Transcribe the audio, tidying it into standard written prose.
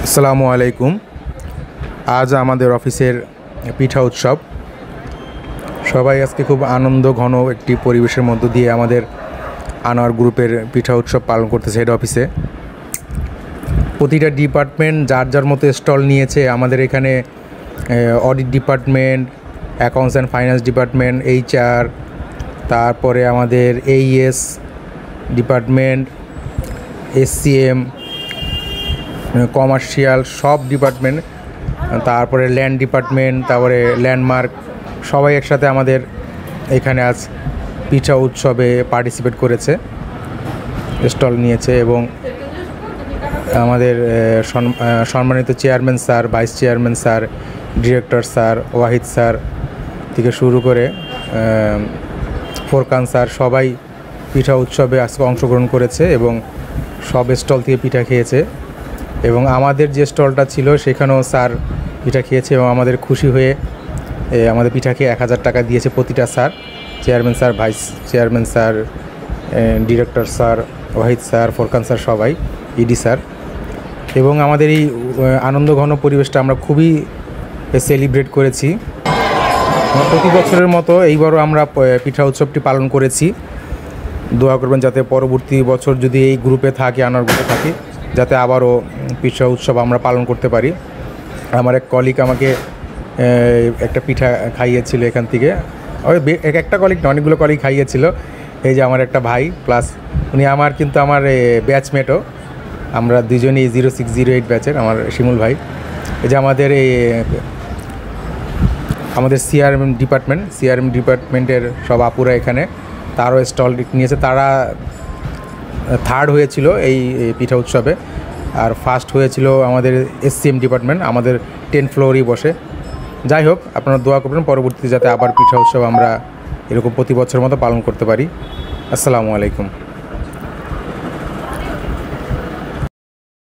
আসসালামু আলাইকুম। আজ আমাদের অফিসের পিঠা উৎসব। সবাই আজকে খুব আনন্দ ঘন একটি পরিবেশের মধ্য দিয়ে আমাদের আনোয়ার গ্রুপের পিঠা উৎসব পালন করতেছে হেড অফিসে। প্রতিটা ডিপার্টমেন্ট যার যার মতো স্টল নিয়েছে। আমাদের এখানে audit department, accounts and finance department, HR, তারপরে আমাদের AES ডিপার্টমেন্ট, SCM, কমার্শিয়াল সব ডিপার্টমেন্ট, তারপরে ল্যান্ড ডিপার্টমেন্ট, তারপরে ল্যান্ডমার্ক সবাই একসাথে আমাদের এখানে আজ পিঠা উৎসবে পার্টিসিপেট করেছে, স্টল নিয়েছে। এবং আমাদের সম্মানিত chairman sir, vice chairman sir, director sir, Wahid sir থেকে শুরু করে ফোরকান স্যার সবাই পিঠা উৎসবে আজকে অংশগ্রহণ করেছে এবং সব স্টল থেকে পিঠা খেয়েছে। এবং আমাদের যে স্টলটা ছিল সেখানেও স্যার পিঠা খেয়েছে এবং আমাদের খুশি হয়ে আমাদের পিঠা খেয়ে 1000 টাকা দিয়েছে প্রতিটা sir, chairman sir, vice chairman sir, director sir, Wahid sir, Furqan sir সবাই, ED স্যার। এবং আমাদের এই আনন্দঘন পরিবেশটা আমরা খুবই সেলিব্রেট করেছি। প্রতি বছরের মতো এইবারও আমরা পিঠা উৎসবটি পালন করেছি। দোয়া করবেন যাতে পরবর্তী বছর যদি এই গ্রুপে থাকি, আনোয়ার গ্রুপে থাকি, যাতে আবারও পিঠা উৎসব আমরা পালন করতে পারি। আমার এক কলিগ আমাকে একটা পিঠা খাইয়েছিল এখান থেকে। ওই একটা কলিগ না, অনেকগুলো কলিগ খাইয়েছিল। এই যে আমার একটা ভাই, প্লাস উনি আমার কিন্তু আমার ব্যাচমেটও, আমরা দুজনই 0608 ব্যাচের, আমার শিমুল ভাই। এই যে আমাদের আমাদের CRM ডিপার্টমেন্টের সব আপুরা এখানে, তারও স্টল নিয়েছে। তারা থার্ড হয়েছিল এই পিঠা উৎসবে, আর ফার্স্ট হয়েছিল আমাদের SCM ডিপার্টমেন্ট, আমাদের 10 ফ্লোরই বসে। যাই হোক, আপনারা দোয়া করবেন পরবর্তীতে যাতে আবার পিঠা উৎসব আমরা এরকম প্রতি বছরের মতো পালন করতে পারি। আসসালামু আলাইকুম।